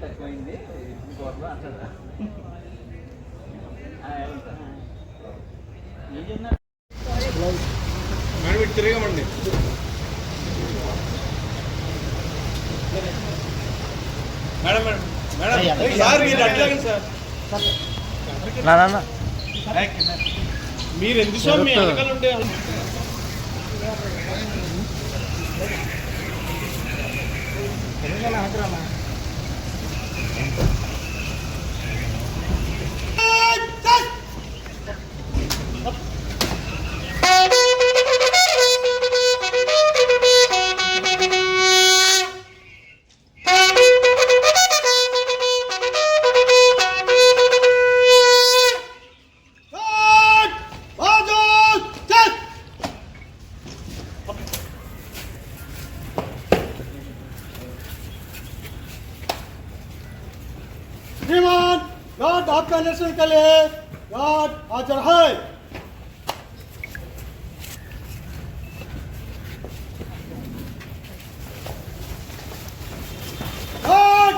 తక్కువైంది కోట్లో అంటారా ఏం చెప్తున్నారు మేడం తిరగమండి మేడం మేడం మేడం సార్ మీరు అట్లాగండి సార్ మీరు ఎందుకు సార్ మీ వెనకాల ఉంటే श्रीमान गार्ड आपका निरीक्षण के लिए गार्ड हाजिर है। गार्ड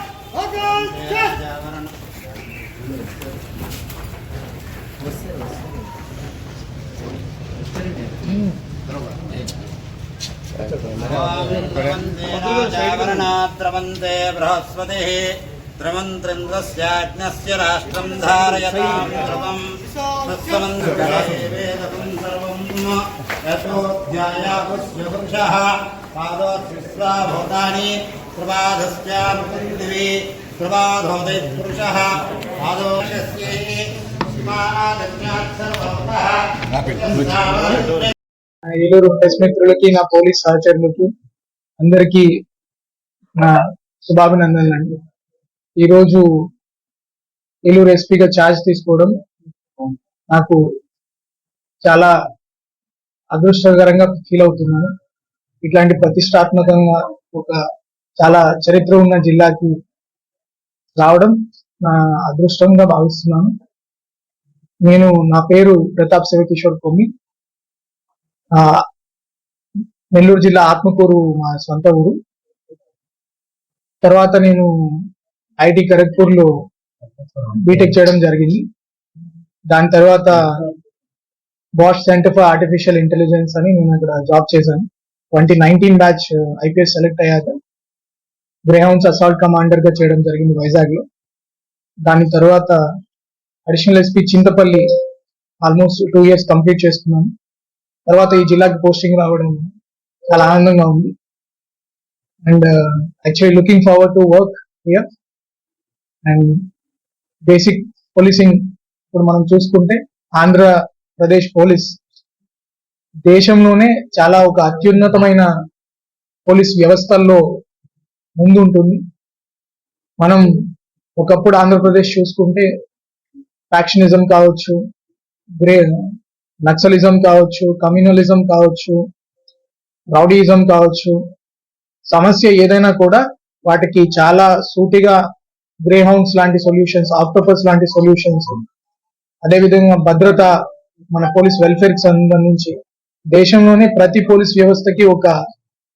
द्रवन्ते बृहस्पतिः द्रवन्त्रिन्द्रस्याज्ञस्य राष्ट्रं धारयतां ध्रुवं तत्समन्त्रवेदकं सर्वं यतोऽध्यायापस्य पुरुषः पादोऽस्विस्वा भूतानि प्रबाधस्यामृतं दिवि प्रबाधोदय पुरुषः पादोऽस्य ఏలూరు ప్రెస్ మిత్రులకి నా పోలీస్ సహచరులకి అందరికీ నా శుభాభినందనలు అండి. ఈరోజు ఏలూరు ఎస్పీగా ఛార్జ్ తీసుకోవడం నాకు చాలా అదృష్టకరంగా ఫీల్ అవుతున్నాను. ఇట్లాంటి ప్రతిష్టాత్మకంగా ఒక చాలా చరిత్ర ఉన్న జిల్లాకి రావడం నా అదృష్టంగా భావిస్తున్నాను. నా పేరు ప్రతాప్ శివకిషోర్ కొమ్మి. నెల్లూరు జిల్లా ఆత్మకూరు మా సొంత ఊరు. తర్వాత నేను ఐటీ ఖరగ్పూర్ లో బీటెక్ చేయడం జరిగింది. దాని తర్వాత Bosch centre for artificial intelligence అని నేను అక్కడ జాబ్ చేశాను. 2019 బ్యాచ్ ఐపీఎస్ సెలెక్ట్ అయ్యాక గ్రేహౌండ్స్ అసాల్ట్ కమాండర్ గా చేయడం జరిగింది వైజాగ్ లో. దాని తర్వాత additional SP Chintapalli almost 2 years complete చేసుకున్నాను. తర్వాత ఈ జిల్లాకి పోస్టింగ్ రావడం చాలా ఆనందంగా ఉంది. And actually looking forward to work here. And basic policing ఇప్పుడు మనం చూసుకుంటే ఆంధ్రప్రదేశ్ పోలీస్ దేశంలోనే చాలా ఒక అత్యున్నతమైన పోలీస్ వ్యవస్థల్లో ముందు ఉంటుంది. మనం ఒకప్పుడు ఆంధ్రప్రదేశ్ చూసుకుంటే ఫ్యాక్షనిజం కావచ్చు, నక్సలిజం కావచ్చు, కమ్యూనలిజం కావచ్చు, రౌడీయిజం కావచ్చు, సమస్య ఏదైనా కూడా వాటికి చాలా సూటిగా గ్రే హౌండ్స్ లాంటి సొల్యూషన్స్, ఆక్టోపస్ లాంటి సొల్యూషన్స్, అదేవిధంగా భద్రత, మన పోలీస్ వెల్ఫేర్ కి సంబంధించి దేశంలోనే ప్రతి పోలీస్ వ్యవస్థకి ఒక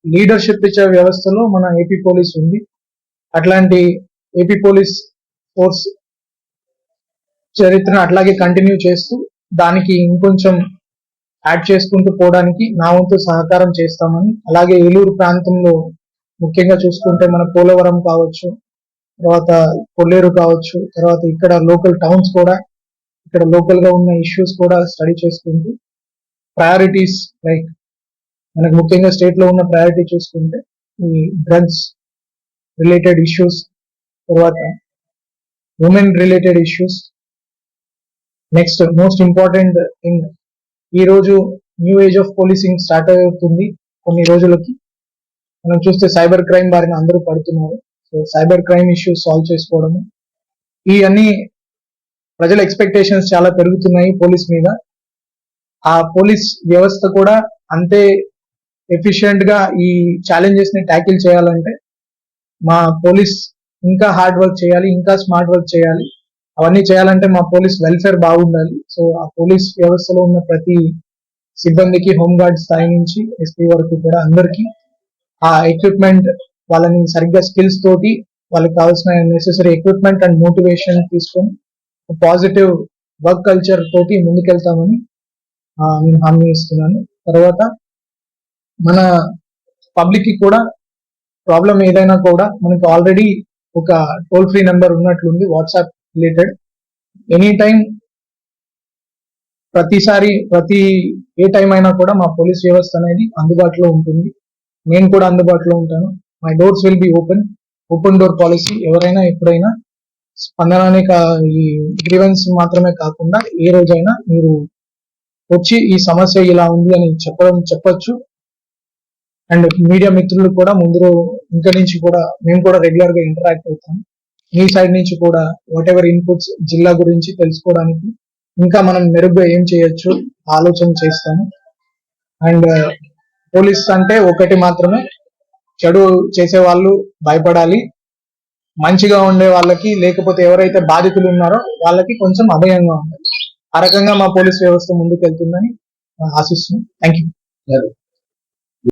లీడర్షిప్ ఇచ్చే వ్యవస్థలో మన ఏపీ పోలీస్ ఉంది. అట్లాంటి ఏపీ పోలీస్ ఫోర్స్ చరిత్రను అట్లాగే కంటిన్యూ చేస్తూ దానికి ఇంకొంచెం యాడ్ చేసుకుంటూ పోవడానికి నా వంతు సహకారం చేస్తామని, అలాగే ఏలూరు ప్రాంతంలో ముఖ్యంగా చూసుకుంటే మన పోలవరం కావచ్చు, తర్వాత కొల్లేరు కావచ్చు, తర్వాత ఇక్కడ లోకల్ టౌన్స్ కూడా, ఇక్కడ లోకల్ గా ఉన్న ఇష్యూస్ కూడా స్టడీ చేసుకుంటూ ప్రయారిటీస్ లైక్ మనకు ముఖ్యంగా స్టేట్ లో ఉన్న ప్రయారిటీ చూసుకుంటే ఈ డ్రగ్స్ రిలేటెడ్ ఇష్యూస్, తర్వాత women related issues. Next most important thing, ఈ రోజు new age of policing start అవుతుంది. కొన్ని రోజులకి మనం చూస్తే సైబర్ క్రైమ్ బారిన అందరూ పడుతున్నారు. So cyber crime issues solve చేసుకోవడము, ఇవన్నీ ప్రజల ఎక్స్పెక్టేషన్స్ చాలా పెరుగుతున్నాయి పోలీస్ మీద. ఆ పోలీస్ వ్యవస్థ కూడా అంతే ఎఫిషియెంట్ గా ఈ ఛాలెంజెస్ ని ట్యాకిల్ చేయాలంటే మా పోలీస్ ఇంకా హార్డ్ వర్క్ చేయాలి, ఇంకా స్మార్ట్ వర్క్ చేయాలి. అవన్నీ చేయాలంటే మా పోలీస్ వెల్ఫేర్ బాగుండాలి. సో ఆ పోలీస్ వ్యవస్థలో ఉన్న ప్రతి సిబ్బందికి, హోంగార్డ్ స్థాయి నుంచి ఎస్పీ వరకు కూడా అందరికీ ఆ ఎక్విప్మెంట్, వాళ్ళని సరిగ్గా స్కిల్స్ తోటి వాళ్ళకి కావాల్సిన నెసెసరీ ఎక్విప్మెంట్ అండ్ మోటివేషన్ తీసుకొని పాజిటివ్ వర్క్ కల్చర్ తోటి ముందుకెళ్తామని నేను హామీ ఇస్తున్నాను. తర్వాత మన పబ్లిక్ కి కూడా ప్రాబ్లం ఏదైనా కూడా మనకి ఆల్రెడీ ఒక టోల్ ఫ్రీ నెంబర్ ఉన్నట్లుంది వాట్సాప్ రిలేటెడ్. ఎనీ టైం ప్రతి ఏ టైం అయినా కూడా మా పోలీస్ వ్యవస్థ అనేది అందుబాటులో ఉంటుంది. నేను కూడా అందుబాటులో ఉంటాను. My doors will be open door policy. ఎవరైనా ఎప్పుడైనా స్పందన ఈ గ్రీవెన్స్ మాత్రమే కాకుండా ఏ రోజైనా మీరు వచ్చి ఈ సమస్య ఇలా ఉంది అని చెప్పొచ్చు. అండ్ మీడియా మిత్రులు కూడా ఇంకా నుంచి కూడా మేము కూడా రెగ్యులర్ గా ఇంటరాక్ట్ అవుతాం. మీ సైడ్ నుంచి కూడా వాట్ ఎవర్ ఇన్పుట్స్ జిల్లా గురించి తెలుసుకోవడానికి ఇంకా మనం మెరుగ్గా ఏం చేయొచ్చు ఆలోచన చేస్తాము. అండ్ పోలీస్ అంటే ఒకటి మాత్రమే, చెడు చేసే వాళ్ళు భయపడాలి, మంచిగా ఉండే వాళ్ళకి లేకపోతే ఎవరైతే బాధితులు ఉన్నారో వాళ్ళకి కొంచెం అభయంగా ఉండాలి. ఆ రకంగా మా పోలీస్ వ్యవస్థ ముందుకు వెళ్తుందని ఆశిస్తున్నాం. Thank you.